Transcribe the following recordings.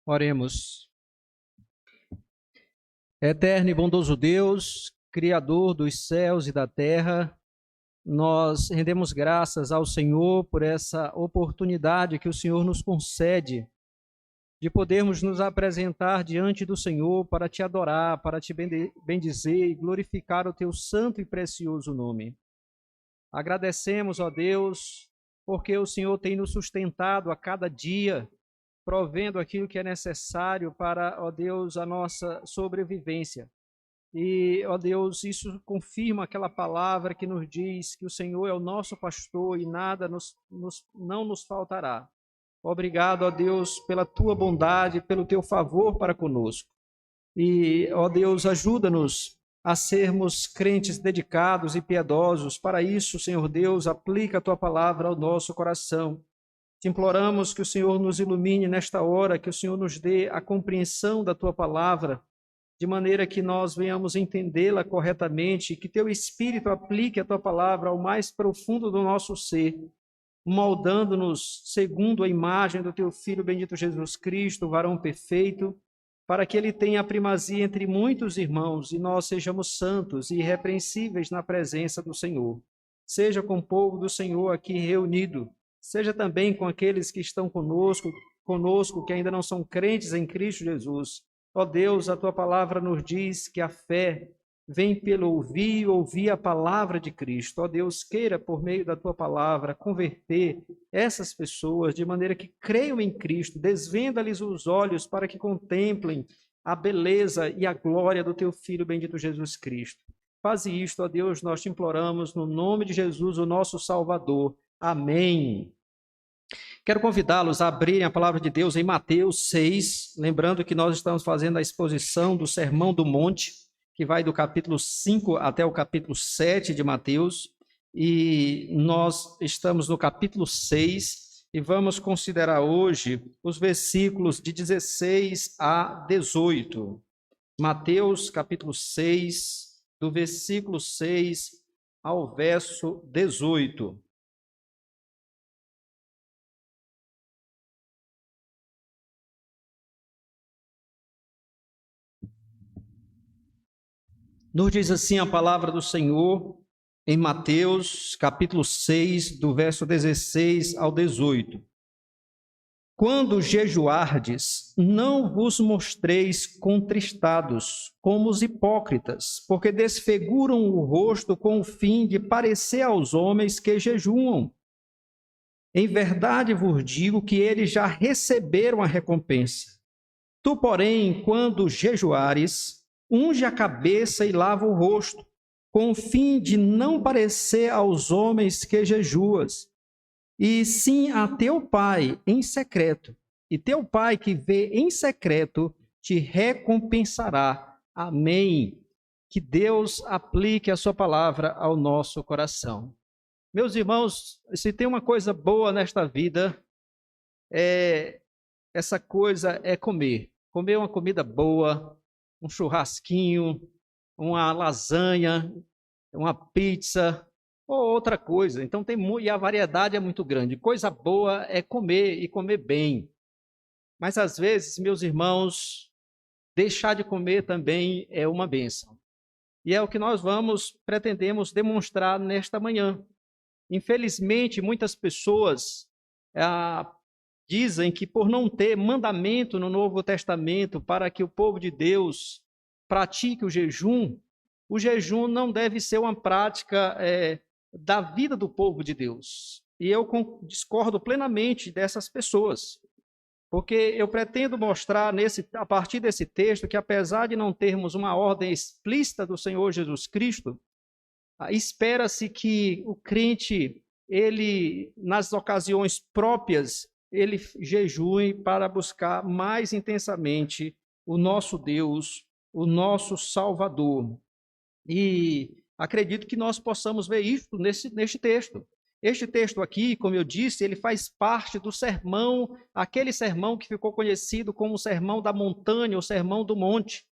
Oremos. Eterno e bondoso Deus, Criador dos céus e da terra, nós rendemos graças ao Senhor por essa oportunidade que o Senhor nos concede de podermos nos apresentar diante do Senhor para te adorar, para te bendizer e glorificar o teu santo e precioso nome. Agradecemos, ó Deus, porque o Senhor tem nos sustentado a cada dia, provendo aquilo que é necessário para, ó Deus, a nossa sobrevivência. E, ó Deus, isso confirma aquela palavra que nos diz que o Senhor é o nosso pastor e nada não nos faltará. Obrigado, ó Deus, pela tua bondade, pelo teu favor para conosco. E, ó Deus, ajuda-nos a sermos crentes dedicados e piedosos. Para isso, Senhor Deus, aplica a tua palavra ao nosso coração. Te imploramos que o Senhor nos ilumine nesta hora, que o Senhor nos dê a compreensão da tua palavra, de maneira que nós venhamos entendê-la corretamente, que teu Espírito aplique a tua palavra ao mais profundo do nosso ser, moldando-nos segundo a imagem do teu Filho bendito Jesus Cristo, varão perfeito, para que ele tenha a primazia entre muitos irmãos e nós sejamos santos e irrepreensíveis na presença do Senhor. Seja com o povo do Senhor aqui reunido, seja também com aqueles que estão conosco que ainda não são crentes em Cristo Jesus. Ó Deus, a tua palavra nos diz que a fé vem pelo ouvir e ouvir a palavra de Cristo. Ó Deus, queira, por meio da tua palavra, converter essas pessoas de maneira que creiam em Cristo, desvenda-lhes os olhos para que contemplem a beleza e a glória do teu Filho bendito Jesus Cristo. Faze isto, ó Deus, nós te imploramos no nome de Jesus, o nosso Salvador. Amém. Quero convidá-los a abrirem a palavra de Deus em Mateus 6, lembrando que nós estamos fazendo a exposição do Sermão do Monte, que vai do capítulo 5 até o capítulo 7 de Mateus, e nós estamos no capítulo 6 e vamos considerar hoje os versículos de 16 a 18. Mateus capítulo 6, do versículo 6 ao verso 18. Nos diz assim a palavra do Senhor em Mateus, capítulo 6, do verso 16 ao 18. Quando jejuardes, não vos mostreis contristados, como os hipócritas, porque desfiguram o rosto com o fim de parecer aos homens que jejuam. Em verdade vos digo que eles já receberam a recompensa. Tu, porém, quando jejuares, unge a cabeça e lava o rosto, com o fim de não parecer aos homens que jejuas, e sim a teu Pai em secreto. E teu Pai que vê em secreto te recompensará. Amém. Que Deus aplique a sua palavra ao nosso coração. Meus irmãos, se tem uma coisa boa nesta vida, essa coisa é comer. Comer uma comida boa, um churrasquinho, uma lasanha, uma pizza ou outra coisa. Então e a variedade é muito grande. Coisa boa é comer e comer bem. Mas às vezes, meus irmãos, deixar de comer também é uma bênção. E é o que nós pretendemos demonstrar nesta manhã. Infelizmente, muitas pessoas dizem que por não ter mandamento no Novo Testamento para que o povo de Deus pratique o jejum não deve ser uma prática da vida do povo de Deus. E eu discordo plenamente dessas pessoas, porque eu pretendo mostrar a partir desse texto que, apesar de não termos uma ordem explícita do Senhor Jesus Cristo, espera-se que o crente, ele, nas ocasiões próprias, ele jejue para buscar mais intensamente o nosso Deus, o nosso Salvador. E acredito que nós possamos ver isso neste texto. Este texto aqui, como eu disse, ele faz parte do sermão, aquele sermão que ficou conhecido como o Sermão da Montanha, o Sermão do Monte,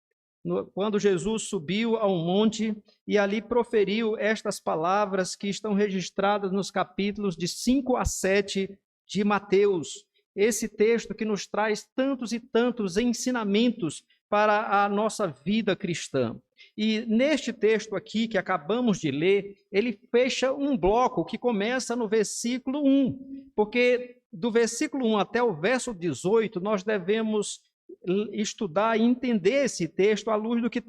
quando Jesus subiu ao monte e ali proferiu estas palavras que estão registradas nos capítulos de 5 a 7 de Mateus. esse texto que nos traz tantos e tantos ensinamentos para a nossa vida cristã. E neste texto aqui que acabamos de ler, ele fecha um bloco que começa no versículo 1, porque do versículo 1 até o verso 18, nós devemos estudar e entender esse texto à luz do que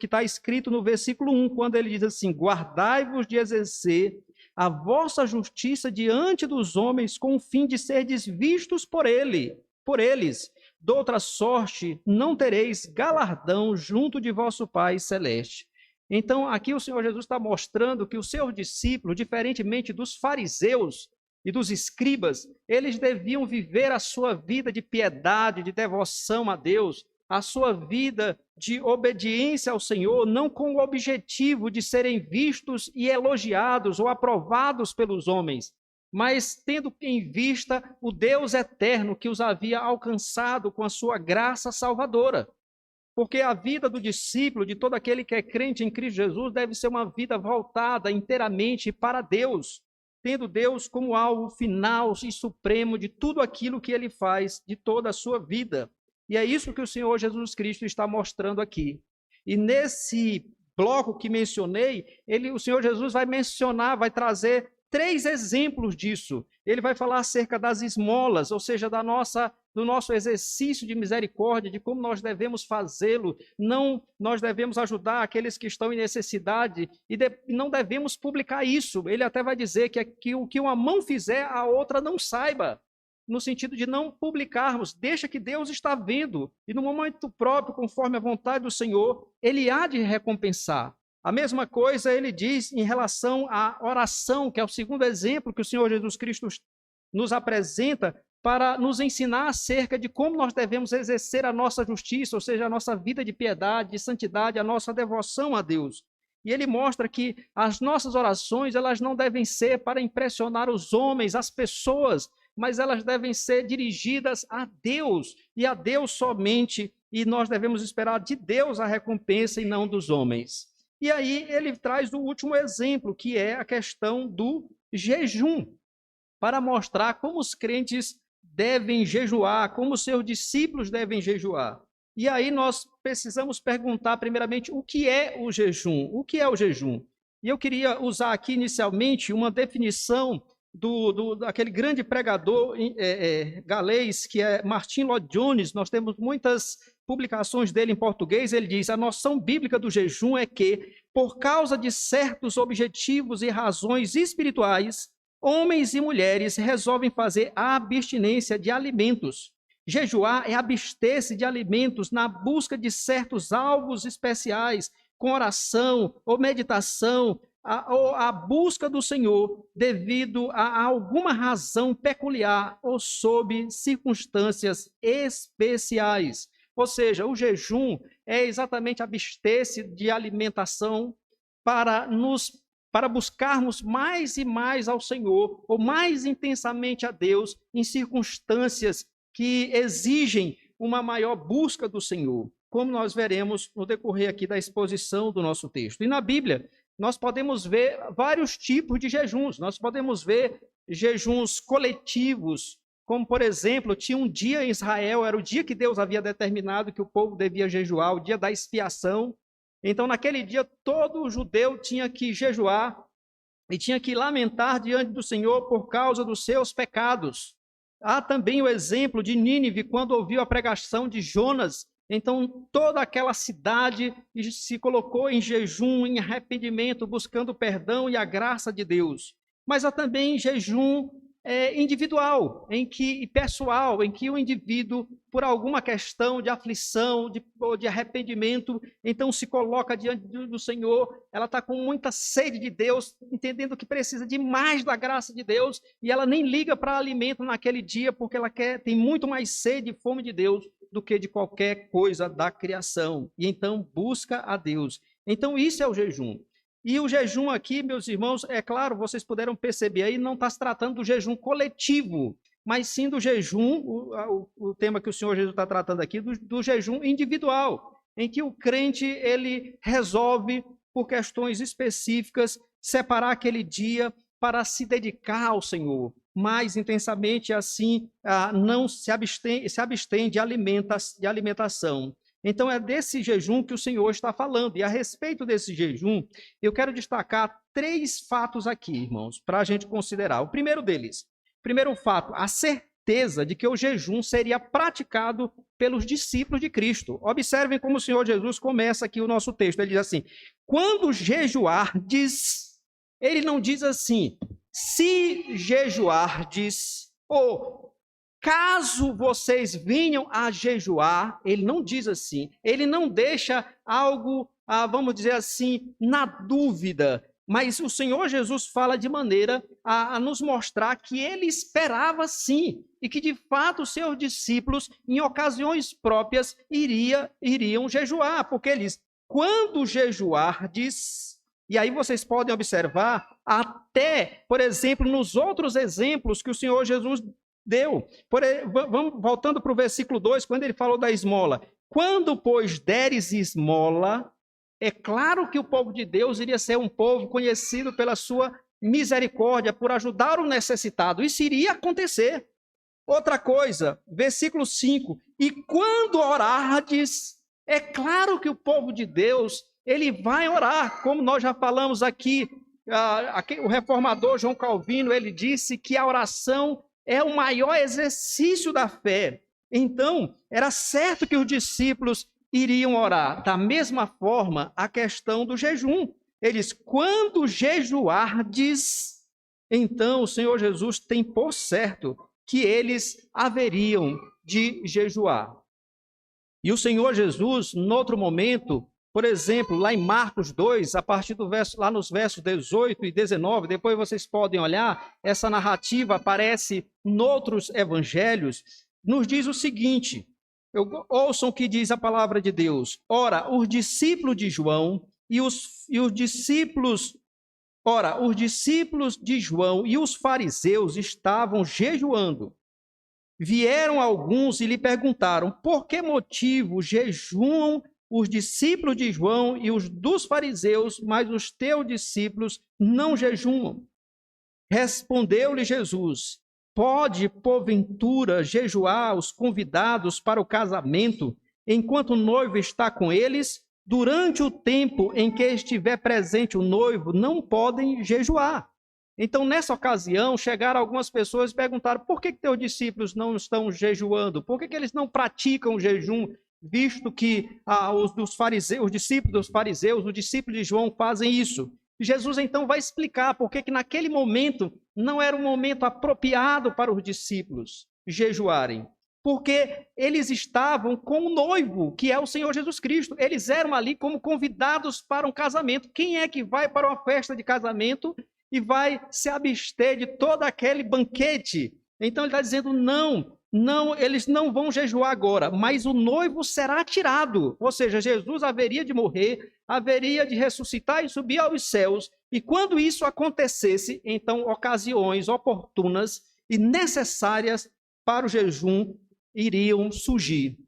está escrito no versículo 1, quando ele diz assim: guardai-vos de exercer a vossa justiça diante dos homens, com o fim de serdes vistos por eles. De outra sorte, não tereis galardão junto de vosso Pai Celeste. Então, aqui o Senhor Jesus está mostrando que os seus discípulos, diferentemente dos fariseus e dos escribas, eles deviam viver a sua vida de piedade, de devoção a Deus, a sua vida de obediência ao Senhor, não com o objetivo de serem vistos e elogiados ou aprovados pelos homens, mas tendo em vista o Deus eterno que os havia alcançado com a sua graça salvadora. Porque a vida do discípulo, de todo aquele que é crente em Cristo Jesus, deve ser uma vida voltada inteiramente para Deus, tendo Deus como alvo final e supremo de tudo aquilo que ele faz, de toda a sua vida. E é isso que o Senhor Jesus Cristo está mostrando aqui. E nesse bloco que mencionei, o Senhor Jesus vai mencionar, vai trazer 3 exemplos disso. Ele vai falar acerca das esmolas, ou seja, do nosso exercício de misericórdia, de como nós devemos fazê-lo. Nós devemos ajudar aqueles que estão em necessidade e não devemos publicar isso. Ele até vai dizer que o que uma mão fizer, a outra não saiba, no sentido de não publicarmos. Deixa que Deus está vendo e no momento próprio, conforme a vontade do Senhor, Ele há de recompensar. A mesma coisa ele diz em relação à oração, que é o segundo exemplo que o Senhor Jesus Cristo nos apresenta para nos ensinar acerca de como nós devemos exercer a nossa justiça, ou seja, a nossa vida de piedade, de santidade, a nossa devoção a Deus. E ele mostra que as nossas orações, elas não devem ser para impressionar os homens, as pessoas, mas elas devem ser dirigidas a Deus, e a Deus somente, e nós devemos esperar de Deus a recompensa e não dos homens. E aí ele traz o último exemplo, que é a questão do jejum, para mostrar como os crentes devem jejuar, como os seus discípulos devem jejuar. E aí nós precisamos perguntar, primeiramente, o que é o jejum? O que é o jejum? E eu queria usar aqui, inicialmente, uma definição daquele grande pregador galês, que é Martin Lloyd Jones. Nós temos muitas publicações dele em português. Ele diz: a noção bíblica do jejum é que, por causa de certos objetivos e razões espirituais, homens e mulheres resolvem fazer a abstinência de alimentos. Jejuar é abster-se de alimentos na busca de certos alvos especiais, com oração ou meditação, a busca do Senhor devido a alguma razão peculiar ou sob circunstâncias especiais. Ou seja, o jejum é exatamente abster-se de alimentação para buscarmos mais e mais ao Senhor, ou mais intensamente a Deus, em circunstâncias que exigem uma maior busca do Senhor, como nós veremos no decorrer aqui da exposição do nosso texto. E na Bíblia, nós podemos ver vários tipos de jejuns. Nós podemos ver jejuns coletivos, como, por exemplo, tinha um dia em Israel, era o dia que Deus havia determinado que o povo devia jejuar, o dia da expiação. Então, naquele dia, todo judeu tinha que jejuar e tinha que lamentar diante do Senhor por causa dos seus pecados. Há também o exemplo de Nínive, quando ouviu a pregação de Jonas. Então, toda aquela cidade se colocou em jejum, em arrependimento, buscando perdão e a graça de Deus. Mas há também jejum individual, pessoal, em que o indivíduo, por alguma questão de aflição ou de arrependimento, então se coloca diante do Senhor. Ela está com muita sede de Deus, entendendo que precisa de mais da graça de Deus, e ela nem liga para alimento naquele dia, porque ela tem muito mais sede e fome de Deus do que de qualquer coisa da criação, e então busca a Deus. Então isso é o jejum. E o jejum aqui, meus irmãos, é claro, vocês puderam perceber aí, não está se tratando do jejum coletivo, mas sim do jejum, o tema que o Senhor Jesus está tratando aqui, do jejum individual, em que o crente, ele resolve, por questões específicas, separar aquele dia para se dedicar ao Senhor, mais intensamente, assim, não se abstém de alimentação. Então, é desse jejum que o Senhor está falando. E a respeito desse jejum, eu quero destacar 3 fatos aqui, irmãos, para a gente considerar. O primeiro deles, primeiro fato, a certeza de que o jejum seria praticado pelos discípulos de Cristo. Observem como o Senhor Jesus começa aqui o nosso texto. Ele diz assim, quando jejuardes, ele não diz assim, se jejuardes, ou caso vocês venham a jejuar, ele não diz assim, ele não deixa algo, vamos dizer assim, na dúvida, mas o Senhor Jesus fala de maneira a nos mostrar que ele esperava sim, e que de fato os seus discípulos, em ocasiões próprias, iriam jejuar, porque ele diz, quando jejuardes, e aí vocês podem observar, até, por exemplo, nos outros exemplos que o Senhor Jesus deu. Vamos voltando para o versículo 2, quando ele falou da esmola. Quando, pois, deres esmola, é claro que o povo de Deus iria ser um povo conhecido pela sua misericórdia, por ajudar o necessitado. Isso iria acontecer. Outra coisa, versículo 5. E quando orardes, é claro que o povo de Deus, ele vai orar, como nós já falamos aqui, o reformador João Calvino, ele disse que a oração é o maior exercício da fé. Então, era certo que os discípulos iriam orar. Da mesma forma, a questão do jejum. Ele diz, quando jejuardes, então o Senhor Jesus tem por certo que eles haveriam de jejuar. E o Senhor Jesus, em outro momento, por exemplo, lá em Marcos 2, a partir do verso, lá nos versos 18 e 19, depois vocês podem olhar, essa narrativa aparece em outros evangelhos, nos diz o seguinte, ouçam o que diz a palavra de Deus. Ora, os discípulos de João os discípulos de João e os fariseus estavam jejuando. Vieram alguns e lhe perguntaram, por que motivo jejuam os discípulos de João e os dos fariseus, mas os teus discípulos não jejuam? Respondeu-lhe Jesus, pode, porventura, jejuar os convidados para o casamento, enquanto o noivo está com eles? Durante o tempo em que estiver presente o noivo, não podem jejuar. Então, nessa ocasião, chegaram algumas pessoas e perguntaram, por que teus discípulos não estão jejuando? Por que eles não praticam o jejum, visto que os discípulos dos fariseus, os discípulos de João fazem isso? Jesus, então, vai explicar por que naquele momento não era um momento apropriado para os discípulos jejuarem. Porque eles estavam com o noivo, que é o Senhor Jesus Cristo. Eles eram ali como convidados para um casamento. Quem é que vai para uma festa de casamento e vai se abster de todo aquele banquete? Então ele está dizendo, não, eles não vão jejuar agora, mas o noivo será tirado. Ou seja, Jesus haveria de morrer, haveria de ressuscitar e subir aos céus. E quando isso acontecesse, então ocasiões oportunas e necessárias para o jejum iriam surgir.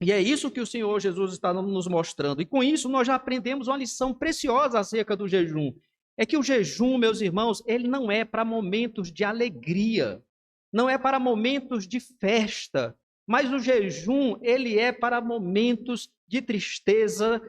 E é isso que o Senhor Jesus está nos mostrando. E com isso nós já aprendemos uma lição preciosa acerca do jejum. É que o jejum, meus irmãos, ele não é para momentos de alegria, não é para momentos de festa, mas o jejum, ele é para momentos de tristeza,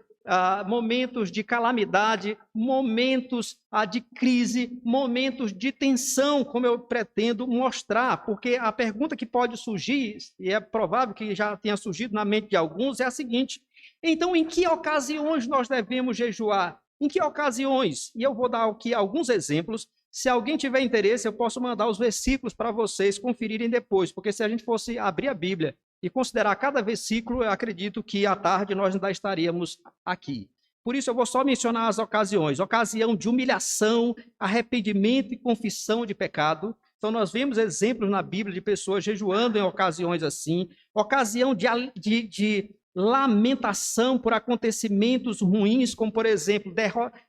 momentos de calamidade, momentos de crise, momentos de tensão, como eu pretendo mostrar, porque a pergunta que pode surgir, e é provável que já tenha surgido na mente de alguns, é a seguinte, então em que ocasiões nós devemos jejuar? Em que ocasiões? E eu vou dar aqui alguns exemplos. Se alguém tiver interesse, eu posso mandar os versículos para vocês conferirem depois, porque se a gente fosse abrir a Bíblia e considerar cada versículo, eu acredito que à tarde nós ainda estaríamos aqui. Por isso eu vou só mencionar as ocasiões. Ocasião de humilhação, arrependimento e confissão de pecado. Então nós vemos exemplos na Bíblia de pessoas jejuando em ocasiões assim. Ocasião de lamentação por acontecimentos ruins, como por exemplo,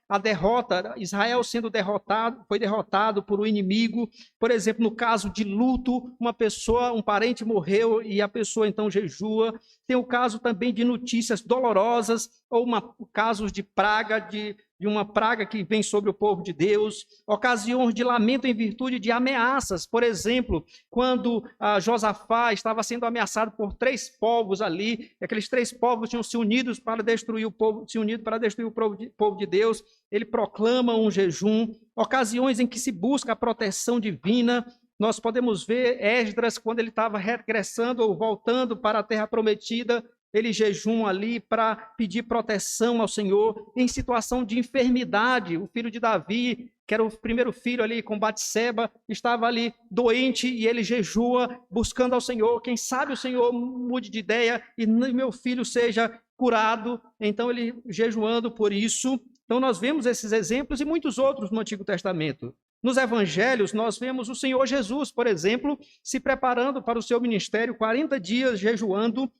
a derrota, Israel sendo derrotado, foi derrotado por um inimigo, por exemplo, no caso de luto, um parente morreu e a pessoa então jejua. Tem o caso também de notícias dolorosas, ou casos de praga, de de uma praga que vem sobre o povo de Deus, ocasiões de lamento em virtude de ameaças. Por exemplo, quando Josafá estava sendo ameaçado por 3 povos ali, e aqueles 3 povos tinham se unido para destruir o povo de Deus, ele proclama um jejum. Ocasiões em que se busca a proteção divina. Nós podemos ver Esdras, quando ele estava regressando ou voltando para a terra prometida, ele jejum ali para pedir proteção ao Senhor. Em situação de enfermidade, o filho de Davi, que era o primeiro filho ali com Batseba, estava ali doente e ele jejua, buscando ao Senhor. Quem sabe o Senhor mude de ideia e meu filho seja curado. Então ele jejuando por isso. Então nós vemos esses exemplos e muitos outros no Antigo Testamento. Nos evangelhos, nós vemos o Senhor Jesus, por exemplo, se preparando para o seu ministério, 40 dias jejuando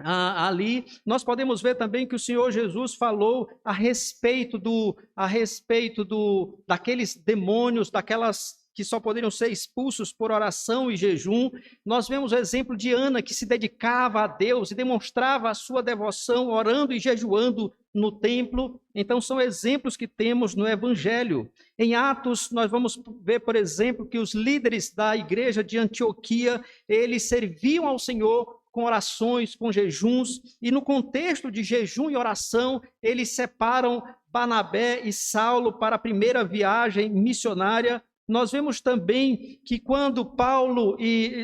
ali. Nós podemos ver também que o Senhor Jesus falou a respeito daqueles demônios, daquelas que só poderiam ser expulsos por oração e jejum. Nós vemos o exemplo de Ana, que se dedicava a Deus e demonstrava a sua devoção orando e jejuando no templo. Então são exemplos que temos no Evangelho. Em Atos, nós vamos ver, por exemplo, que os líderes da igreja de Antioquia, eles serviam ao Senhor com orações, com jejuns, e no contexto de jejum e oração, eles separam Barnabé e Saulo para a primeira viagem missionária. Nós vemos também que quando Paulo,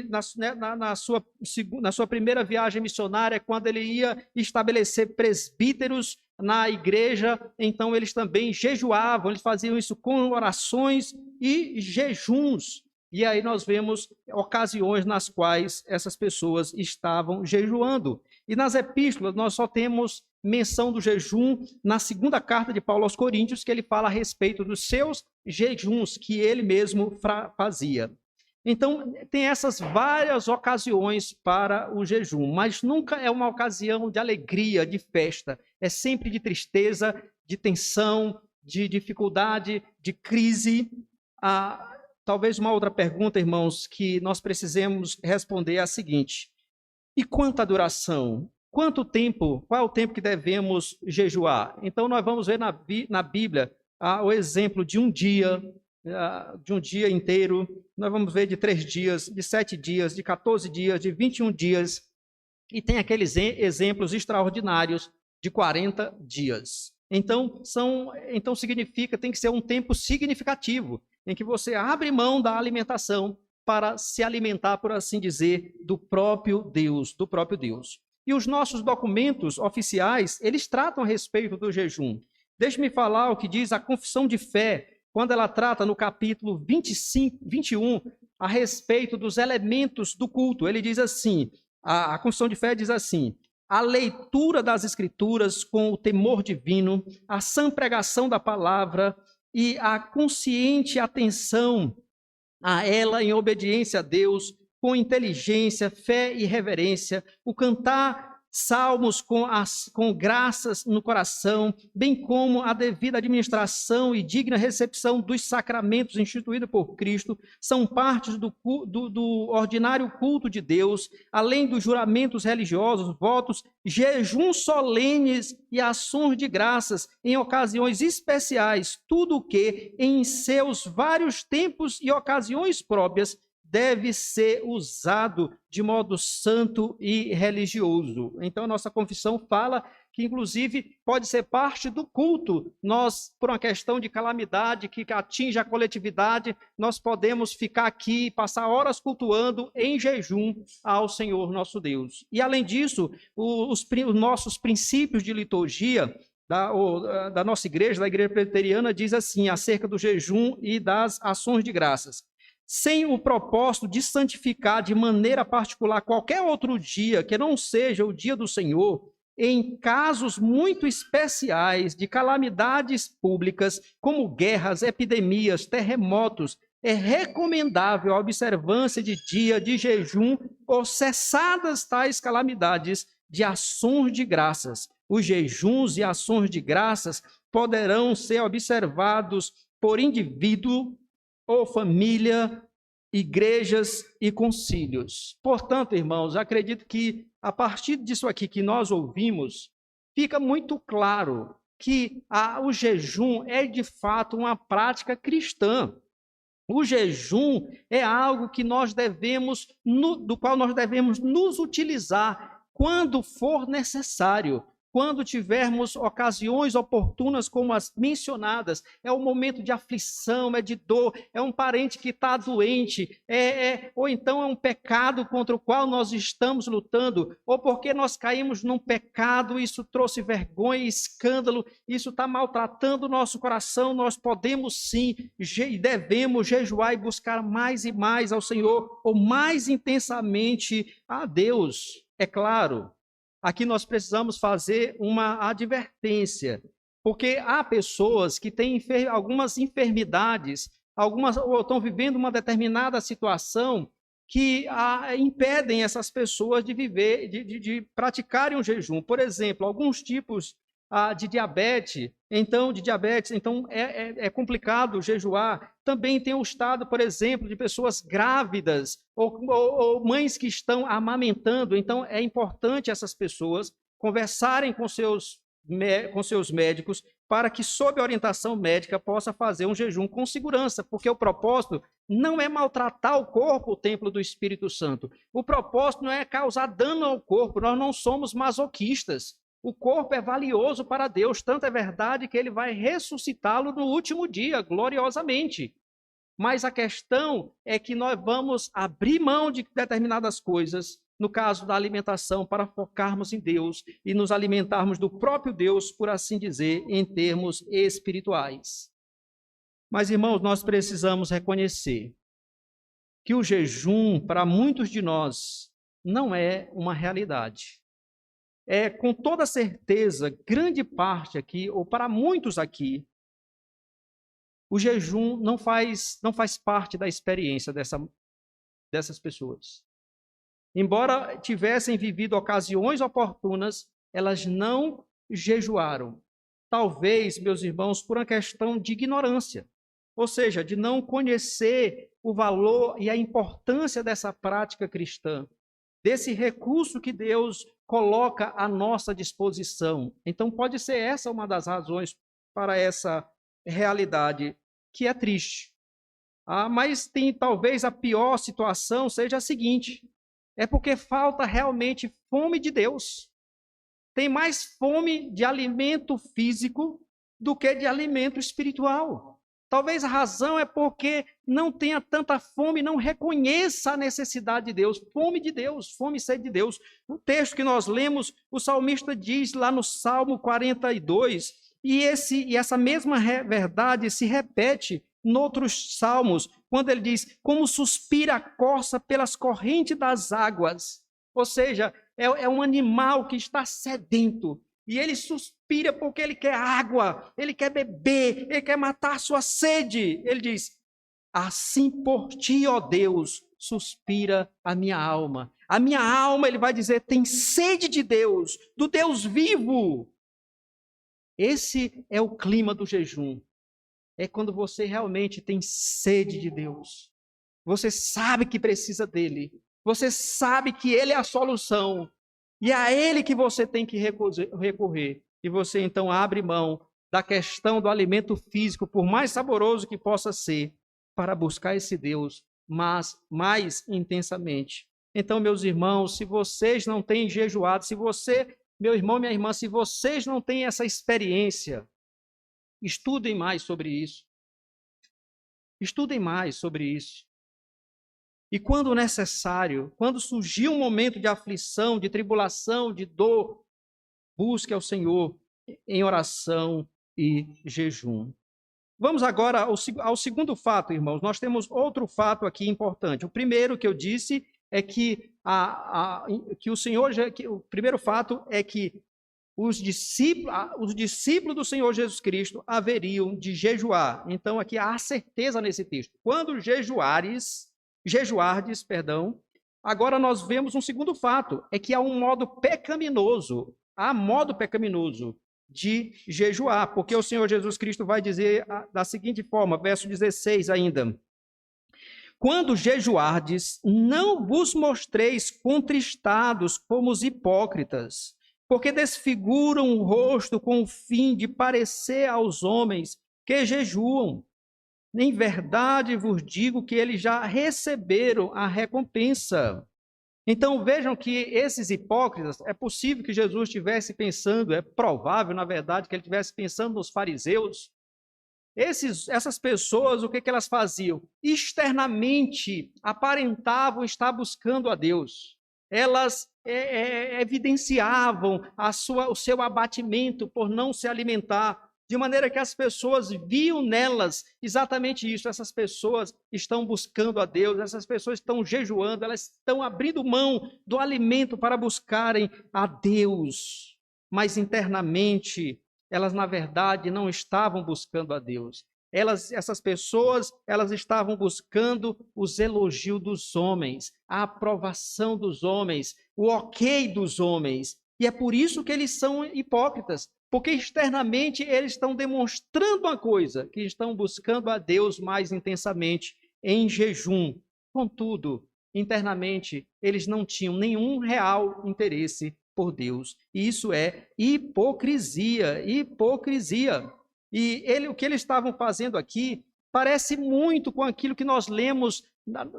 na sua primeira viagem missionária, quando ele ia estabelecer presbíteros na igreja, então eles também jejuavam, eles faziam isso com orações e jejuns. E aí nós vemos ocasiões nas quais essas pessoas estavam jejuando. E nas epístolas nós só temos menção do jejum na 2ª carta de Paulo aos Coríntios, que ele fala a respeito dos seus jejuns que ele mesmo fazia. Então, tem essas várias ocasiões para o jejum, mas nunca é uma ocasião de alegria, de festa. É sempre de tristeza, de tensão, de dificuldade, de crise. Talvez uma outra pergunta, irmãos, que nós precisemos responder é a seguinte: e quanto à duração? Quanto tempo? Qual é o tempo que devemos jejuar? Então, nós vamos ver na Bíblia o exemplo de um dia inteiro. Nós vamos ver de 3 dias, de 7 dias, de 14 dias, de 21 dias. E tem aqueles exemplos extraordinários de 40 dias. Então significa, tem que ser um tempo significativo, em que você abre mão da alimentação para se alimentar, por assim dizer, do próprio Deus. E os nossos documentos oficiais, eles tratam a respeito do jejum. Deixe-me falar o que diz a Confissão de Fé, quando ela trata no capítulo 21, a respeito dos elementos do culto. Ele diz assim, a Confissão de Fé diz assim: a leitura das Escrituras com o temor divino, a sã pregação da palavra e a consciente atenção a ela em obediência a Deus, com inteligência, fé e reverência, o cantar salmos com graças no coração, bem como a devida administração e digna recepção dos sacramentos instituídos por Cristo, são partes do ordinário culto de Deus, além dos juramentos religiosos, votos, jejuns solenes e ações de graças em ocasiões especiais, tudo o que, em seus vários tempos e ocasiões próprias, deve ser usado de modo santo e religioso. Então, nossa confissão fala que, inclusive, pode ser parte do culto. Nós, por uma questão de calamidade que atinge a coletividade, nós podemos ficar aqui e passar horas cultuando em jejum ao Senhor nosso Deus. E, além disso, os nossos princípios de liturgia da nossa igreja, da igreja presbiteriana, diz assim, acerca do jejum e das ações de graças: sem o propósito de santificar de maneira particular qualquer outro dia que não seja o dia do Senhor, em casos muito especiais de calamidades públicas, como guerras, epidemias, terremotos, é recomendável a observância de dia de jejum ou, cessadas tais calamidades, de ações de graças. Os jejuns e ações de graças poderão ser observados por indivíduo ou família, igrejas e concílios. Portanto, irmãos, acredito que a partir disso aqui que nós ouvimos, fica muito claro que o jejum é de fato uma prática cristã. O jejum é algo que nós devemos, do qual nós devemos nos utilizar quando for necessário. Quando tivermos ocasiões oportunas como as mencionadas, é um momento de aflição, é de dor, é um parente que está doente, ou então é um pecado contra o qual nós estamos lutando, ou porque nós caímos num pecado, isso trouxe vergonha e escândalo, isso está maltratando o nosso coração, nós podemos sim e devemos jejuar e buscar mais e mais ao Senhor, ou mais intensamente a Deus, é claro. Aqui nós precisamos fazer uma advertência, porque há pessoas que têm algumas enfermidades, ou estão vivendo uma determinada situação que impedem essas pessoas de viver, de praticarem um jejum. Por exemplo, alguns tipos de diabetes, então é complicado jejuar. Também tem o estado, por exemplo, de pessoas grávidas ou mães que estão amamentando. Então é importante essas pessoas conversarem com seus médicos para que, sob orientação médica, possa fazer um jejum com segurança, porque o propósito não é maltratar o corpo, o templo do Espírito Santo. O propósito não é causar dano ao corpo, nós não somos masoquistas. O corpo é valioso para Deus, tanto é verdade que ele vai ressuscitá-lo no último dia, gloriosamente. Mas a questão é que nós vamos abrir mão de determinadas coisas, no caso da alimentação, para focarmos em Deus e nos alimentarmos do próprio Deus, por assim dizer, em termos espirituais. Mas, irmãos, nós precisamos reconhecer que o jejum, para muitos de nós, não é uma realidade. Com toda certeza, grande parte aqui, ou para muitos aqui, o jejum não faz parte da experiência dessas pessoas. Embora tivessem vivido ocasiões oportunas, elas não jejuaram. Talvez, meus irmãos, por uma questão de ignorância, ou seja, de não conhecer o valor e a importância dessa prática cristã, desse recurso que Deus coloca à nossa disposição. Então, pode ser essa uma das razões para essa realidade, que é triste. Mas talvez a pior situação seja a seguinte: é porque falta realmente fome de Deus. Tem mais fome de alimento físico do que de alimento espiritual. Talvez a razão é porque não tenha tanta fome, não reconheça a necessidade de Deus, fome e sede de Deus. O texto que nós lemos, o salmista diz lá no Salmo 42, e essa mesma verdade se repete em outros salmos, quando ele diz, como suspira a corça pelas correntes das águas. Ou seja, é um animal que está sedento, e ele suspira porque ele quer água, ele quer beber, ele quer matar a sua sede. Ele diz, assim por ti, ó Deus, suspira a minha alma. A minha alma, ele vai dizer, tem sede de Deus, do Deus vivo. Esse é o clima do jejum. É quando você realmente tem sede de Deus. Você sabe que precisa dele. Você sabe que ele é a solução. E é a ele que você tem que recorrer. E você então abre mão da questão do alimento físico, por mais saboroso que possa ser, para buscar esse Deus, mas mais intensamente. Então, meus irmãos, se vocês não têm jejuado, se você, meu irmão, minha irmã, se vocês não têm essa experiência, estudem mais sobre isso. Estudem mais sobre isso. E quando necessário, quando surgir um momento de aflição, de tribulação, de dor, busque ao Senhor em oração e jejum. Vamos agora ao segundo fato, irmãos. Nós temos outro fato aqui importante. O primeiro que eu disse é que o primeiro fato é que os discípulos do Senhor Jesus Cristo haveriam de jejuar. Então, aqui há certeza nesse texto. Quando jejuardes, agora nós vemos um segundo fato, é que há modo pecaminoso de jejuar, porque o Senhor Jesus Cristo vai dizer da seguinte forma, verso 16 ainda, quando jejuardes, não vos mostreis contristados como os hipócritas, porque desfiguram o rosto com o fim de parecer aos homens que jejuam. Em verdade vos digo que eles já receberam a recompensa. Então vejam que esses hipócritas, é possível que Jesus estivesse pensando, é provável, na verdade, que ele estivesse pensando nos fariseus. Essas pessoas, o que elas faziam? Externamente aparentavam estar buscando a Deus. Elas evidenciavam o seu abatimento por não se alimentar, de maneira que as pessoas viam nelas exatamente isso. Essas pessoas estão buscando a Deus, essas pessoas estão jejuando, elas estão abrindo mão do alimento para buscarem a Deus. Mas internamente, elas na verdade não estavam buscando a Deus. Essas pessoas, elas estavam buscando os elogios dos homens, a aprovação dos homens, o ok dos homens. E é por isso que eles são hipócritas, porque externamente eles estão demonstrando uma coisa, que estão buscando a Deus mais intensamente, em jejum. Contudo, internamente, eles não tinham nenhum real interesse por Deus. E isso é hipocrisia, hipocrisia. E o que eles estavam fazendo aqui parece muito com aquilo que nós lemos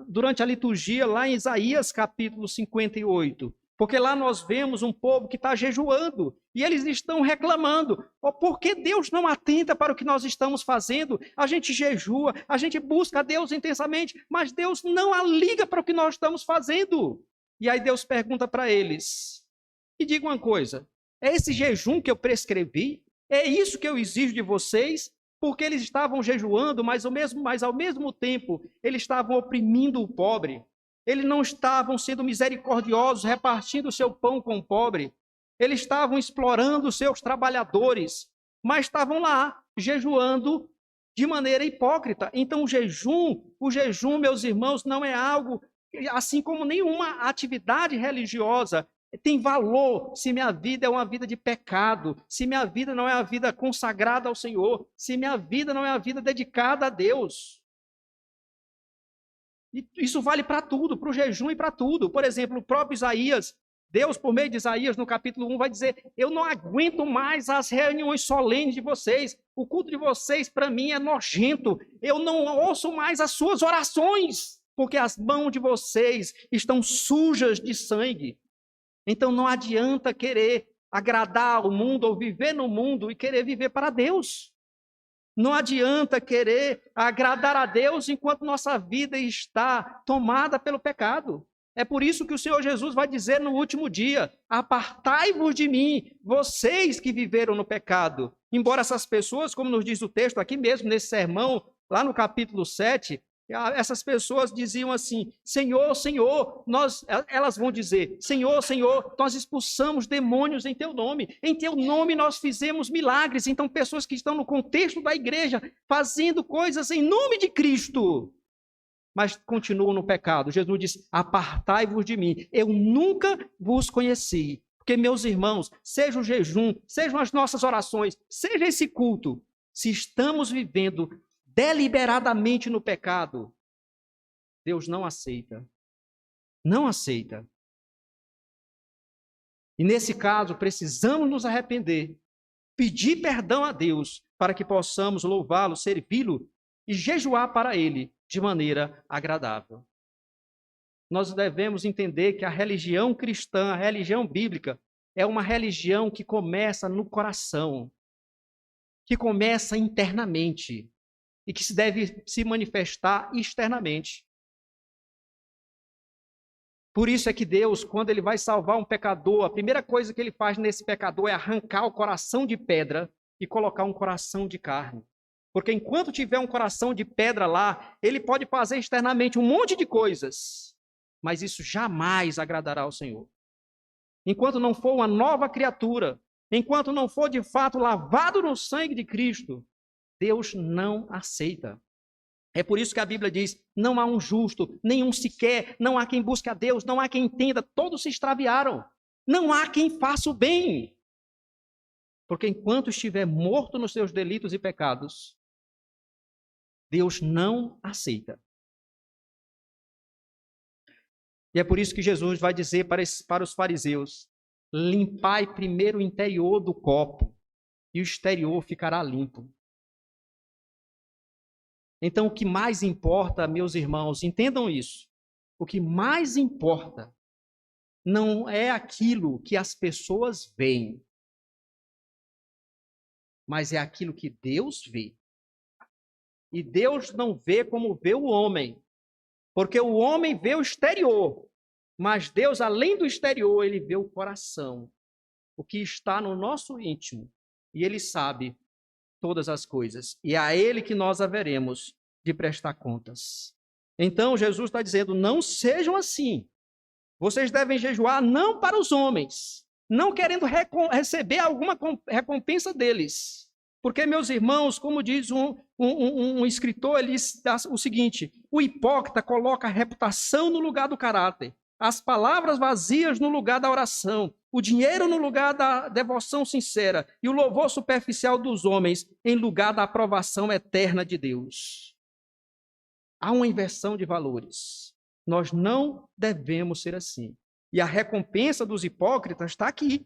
durante a liturgia lá em Isaías capítulo 58. Porque lá nós vemos um povo que está jejuando e eles estão reclamando. Por que Deus não atenta para o que nós estamos fazendo? A gente jejua, a gente busca a Deus intensamente, mas Deus não liga para o que nós estamos fazendo. E aí Deus pergunta para eles, e diga uma coisa, é esse jejum que eu prescrevi? É isso que eu exijo de vocês? Porque eles estavam jejuando, mas ao mesmo tempo eles estavam oprimindo o pobre. Eles não estavam sendo misericordiosos, repartindo o seu pão com o pobre. Eles estavam explorando os seus trabalhadores, mas estavam lá, jejuando de maneira hipócrita. Então o jejum, meus irmãos, não é algo, assim como nenhuma atividade religiosa, tem valor se minha vida é uma vida de pecado, se minha vida não é uma vida consagrada ao Senhor, se minha vida não é uma vida dedicada a Deus. E isso vale para tudo, para o jejum e para tudo. Por exemplo, o próprio Isaías, Deus, por meio de Isaías, no capítulo 1, vai dizer, eu não aguento mais as reuniões solenes de vocês, o culto de vocês para mim é nojento, eu não ouço mais as suas orações, porque as mãos de vocês estão sujas de sangue. Então não adianta querer agradar o mundo ou viver no mundo e querer viver para Deus. Não adianta querer agradar a Deus enquanto nossa vida está tomada pelo pecado. É por isso que o Senhor Jesus vai dizer no último dia, apartai-vos de mim, vocês que viveram no pecado. Embora essas pessoas, como nos diz o texto aqui mesmo, nesse sermão, lá no capítulo 7, essas pessoas diziam assim, Senhor, Senhor, elas vão dizer, Senhor, Senhor, nós expulsamos demônios em teu nome nós fizemos milagres. Então pessoas que estão no contexto da igreja, fazendo coisas em nome de Cristo, mas continuam no pecado. Jesus diz, apartai-vos de mim, eu nunca vos conheci. Porque meus irmãos, seja o jejum, sejam as nossas orações, seja esse culto, se estamos vivendo deliberadamente no pecado, Deus não aceita. Não aceita. E nesse caso, precisamos nos arrepender, pedir perdão a Deus, para que possamos louvá-lo, servi-lo e jejuar para ele de maneira agradável. Nós devemos entender que a religião cristã, a religião bíblica, é uma religião que começa no coração, que começa internamente, e que se deve se manifestar externamente. Por isso é que Deus, quando ele vai salvar um pecador, a primeira coisa que ele faz nesse pecador é arrancar o coração de pedra e colocar um coração de carne. Porque enquanto tiver um coração de pedra lá, ele pode fazer externamente um monte de coisas, mas isso jamais agradará ao Senhor. Enquanto não for uma nova criatura, enquanto não for de fato lavado no sangue de Cristo, Deus não aceita. É por isso que a Bíblia diz, não há um justo, nenhum sequer, não há quem busque a Deus, não há quem entenda, todos se extraviaram. Não há quem faça o bem. Porque enquanto estiver morto nos seus delitos e pecados, Deus não aceita. E é por isso que Jesus vai dizer para os fariseus, limpai primeiro o interior do copo, e o exterior ficará limpo. Então, o que mais importa, meus irmãos, entendam isso. O que mais importa não é aquilo que as pessoas veem, mas é aquilo que Deus vê. E Deus não vê como vê o homem, porque o homem vê o exterior, mas Deus, além do exterior, ele vê o coração, o que está no nosso íntimo, e ele sabe todas as coisas, e é a ele que nós haveremos de prestar contas. Então, Jesus está dizendo, não sejam assim. Vocês devem jejuar não para os homens, não querendo receber alguma recompensa deles. Porque, meus irmãos, como diz um escritor, ele diz o seguinte, o hipócrita coloca a reputação no lugar do caráter, as palavras vazias no lugar da oração, o dinheiro no lugar da devoção sincera e o louvor superficial dos homens em lugar da aprovação eterna de Deus. Há uma inversão de valores. Nós não devemos ser assim. E a recompensa dos hipócritas está aqui.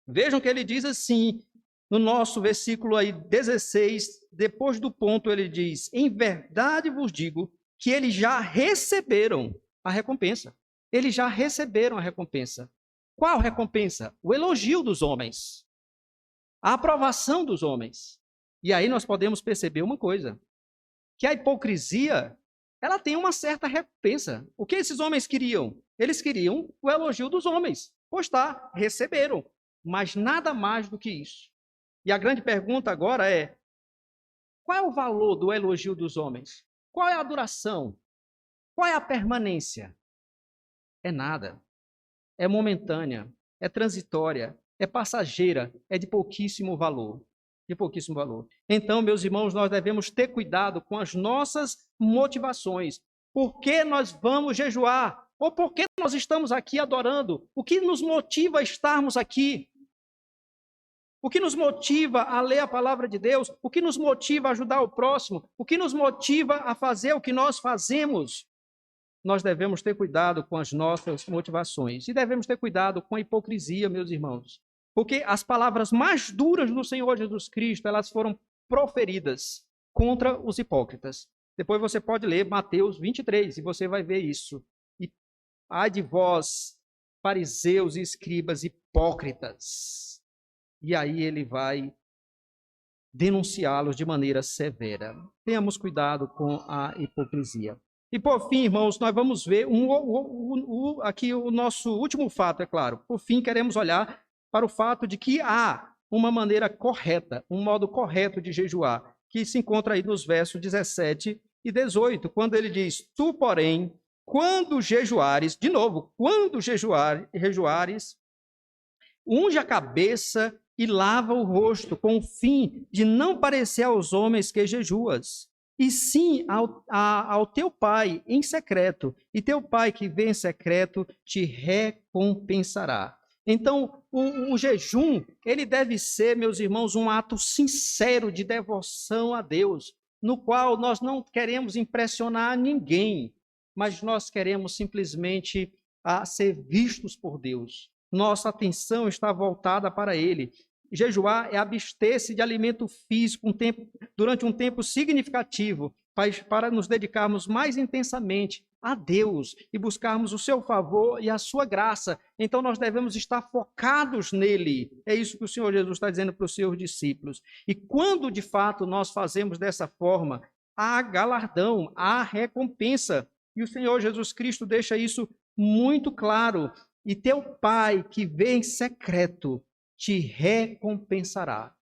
Vejam que ele diz assim, no nosso versículo aí 16, depois do ponto ele diz, em verdade vos digo que eles já receberam a recompensa. Eles já receberam a recompensa. Qual recompensa? O elogio dos homens. A aprovação dos homens. E aí nós podemos perceber uma coisa, que a hipocrisia, ela tem uma certa recompensa. O que esses homens queriam? Eles queriam o elogio dos homens. Pois tá, receberam, mas nada mais do que isso. E a grande pergunta agora é, qual é o valor do elogio dos homens? Qual é a duração? Qual é a permanência? É nada. É momentânea, é transitória, é passageira, é de pouquíssimo valor. De pouquíssimo valor. Então, meus irmãos, nós devemos ter cuidado com as nossas motivações. Por que nós vamos jejuar? Ou por que nós estamos aqui adorando? O que nos motiva a estarmos aqui? O que nos motiva a ler a palavra de Deus? O que nos motiva a ajudar o próximo? O que nos motiva a fazer o que nós fazemos? Nós devemos ter cuidado com as nossas motivações. E devemos ter cuidado com a hipocrisia, meus irmãos. Porque as palavras mais duras do Senhor Jesus Cristo, elas foram proferidas contra os hipócritas. Depois você pode ler Mateus 23 e você vai ver isso. E ai de vós, fariseus e escribas hipócritas. E aí ele vai denunciá-los de maneira severa. Tenhamos cuidado com a hipocrisia. E por fim, irmãos, nós vamos ver aqui o nosso último fato, é claro. Por fim, queremos olhar para o fato de que há uma maneira correta, um modo correto de jejuar, que se encontra aí nos versos 17 e 18, quando ele diz, tu, porém, quando jejuares, de novo, quando jejuares, unge a cabeça e lava o rosto, com o fim de não parecer aos homens que jejuas, e sim ao teu pai em secreto, e teu pai que vê em secreto te recompensará. Então, o jejum, ele deve ser, meus irmãos, um ato sincero de devoção a Deus, no qual nós não queremos impressionar ninguém, mas nós queremos simplesmente ser vistos por Deus. Nossa atenção está voltada para Ele. Jejuar é abster-se de alimento físico durante um tempo significativo, para nos dedicarmos mais intensamente a Deus e buscarmos o seu favor e a sua graça. Então nós devemos estar focados nele. É isso que o Senhor Jesus está dizendo para os seus discípulos. E quando de fato nós fazemos dessa forma, há galardão, há recompensa. E o Senhor Jesus Cristo deixa isso muito claro. E teu Pai que vê em secreto te recompensará.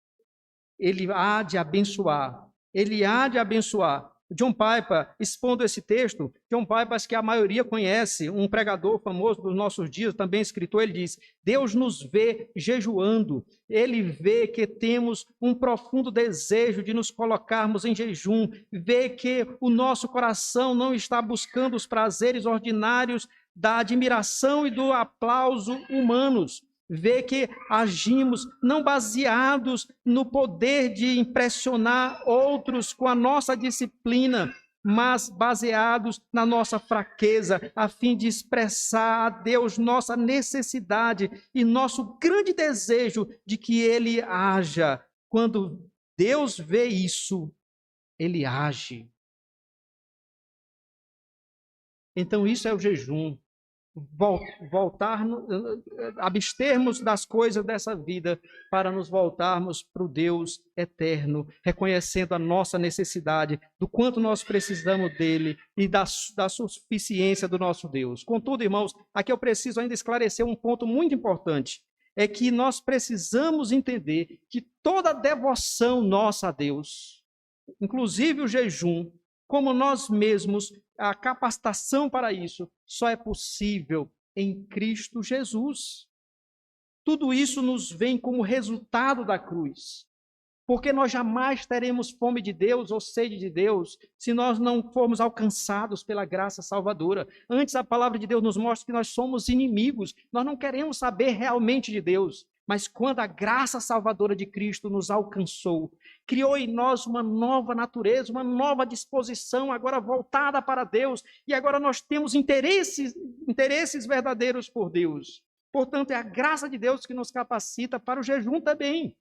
Ele há de abençoar. Ele há de abençoar. John Piper, expondo esse texto, John Piper, que a maioria conhece, um pregador famoso dos nossos dias, também escritor, ele diz, Deus nos vê jejuando, ele vê que temos um profundo desejo de nos colocarmos em jejum, vê que o nosso coração não está buscando os prazeres ordinários da admiração e do aplauso humanos, vê que agimos não baseados no poder de impressionar outros com a nossa disciplina, mas baseados na nossa fraqueza, a fim de expressar a Deus nossa necessidade e nosso grande desejo de que Ele haja. Quando Deus vê isso, Ele age. Então isso é o jejum. Abstermos das coisas dessa vida para nos voltarmos para o Deus eterno, reconhecendo a nossa necessidade, do quanto nós precisamos dele e da suficiência do nosso Deus. Contudo, irmãos, aqui eu preciso ainda esclarecer um ponto muito importante, é que nós precisamos entender que toda devoção nossa a Deus, inclusive o jejum, como nós mesmos, a capacitação para isso só é possível em Cristo Jesus. Tudo isso nos vem como resultado da cruz, porque nós jamais teremos fome de Deus ou sede de Deus se nós não formos alcançados pela graça salvadora. Antes, a palavra de Deus nos mostra que nós somos inimigos, nós não queremos saber realmente de Deus. Mas quando a graça salvadora de Cristo nos alcançou, criou em nós uma nova natureza, uma nova disposição, agora voltada para Deus, e agora nós temos interesses verdadeiros por Deus. Portanto, é a graça de Deus que nos capacita para o jejum também.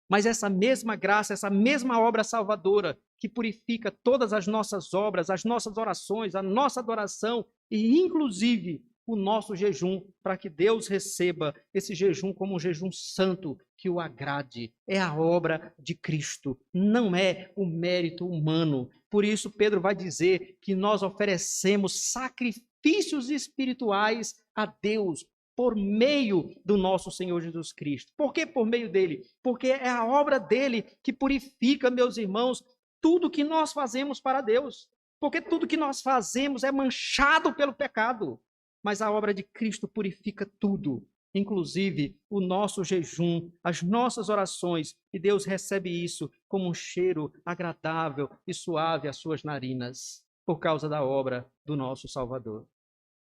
Mas essa mesma graça, essa mesma obra salvadora, que purifica todas as nossas obras, as nossas orações, a nossa adoração, e inclusive o nosso jejum, para que Deus receba esse jejum como um jejum santo, que o agrade. É a obra de Cristo, não é o mérito humano. Por isso, Pedro vai dizer que nós oferecemos sacrifícios espirituais a Deus, por meio do nosso Senhor Jesus Cristo. Por que por meio dele? Porque é a obra dele que purifica, meus irmãos, tudo que nós fazemos para Deus. Porque tudo que nós fazemos é manchado pelo pecado. Mas a obra de Cristo purifica tudo, inclusive o nosso jejum, as nossas orações, e Deus recebe isso como um cheiro agradável e suave às suas narinas, por causa da obra do nosso Salvador.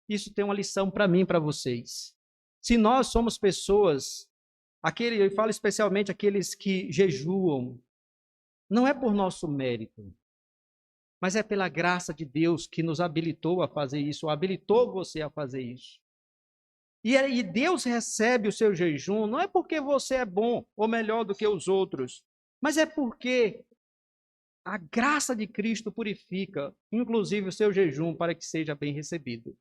Isso tem uma lição para mim e para vocês. Se nós somos pessoas, eu falo especialmente aqueles que jejuam, não é por nosso mérito, mas é pela graça de Deus que nos habilitou a fazer isso, ou habilitou você a fazer isso. E Deus recebe o seu jejum, não é porque você é bom ou melhor do que os outros, mas é porque a graça de Cristo purifica, inclusive o seu jejum, para que seja bem recebido.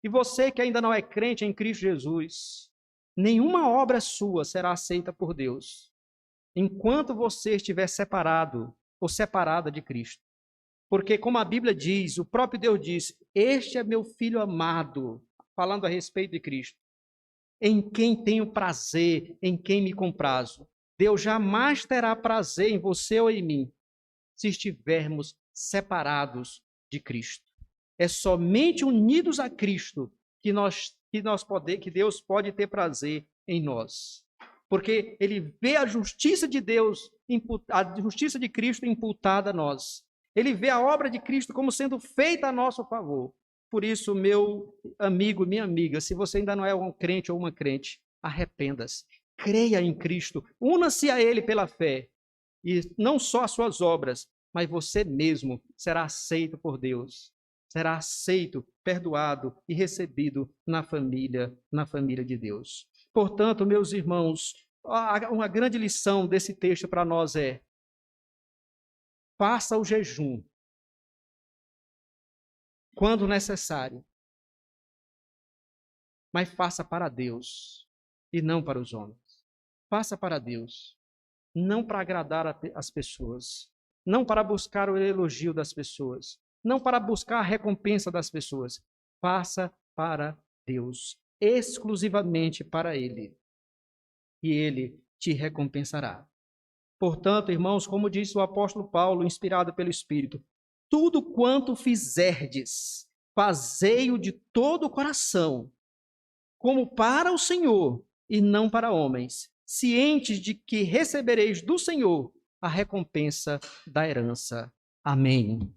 E você que ainda não é crente em Cristo Jesus, nenhuma obra sua será aceita por Deus, enquanto você estiver separado ou separada de Cristo. Porque, como a Bíblia diz, o próprio Deus diz, este é meu filho amado, falando a respeito de Cristo, em quem tenho prazer, em quem me comprazo. Deus jamais terá prazer em você ou em mim, se estivermos separados de Cristo. É somente unidos a Cristo que Deus pode ter prazer em nós. Porque ele vê a justiça de Deus, a justiça de Cristo imputada a nós. Ele vê a obra de Cristo como sendo feita a nosso favor. Por isso, meu amigo, minha amiga, se você ainda não é um crente ou uma crente, arrependa-se. Creia em Cristo, una-se a Ele pela fé. E não só as suas obras, mas você mesmo será aceito por Deus. Será aceito, perdoado e recebido na família de Deus. Portanto, meus irmãos, uma grande lição desse texto para nós é: faça o jejum quando necessário, mas faça para Deus e não para os homens. Faça para Deus, não para agradar as pessoas, não para buscar o elogio das pessoas, não para buscar a recompensa das pessoas. Faça para Deus, exclusivamente para Ele, e Ele te recompensará. Portanto, irmãos, como disse o apóstolo Paulo, inspirado pelo Espírito, tudo quanto fizerdes, fazei-o de todo o coração, como para o Senhor e não para homens, cientes de que recebereis do Senhor a recompensa da herança. Amém.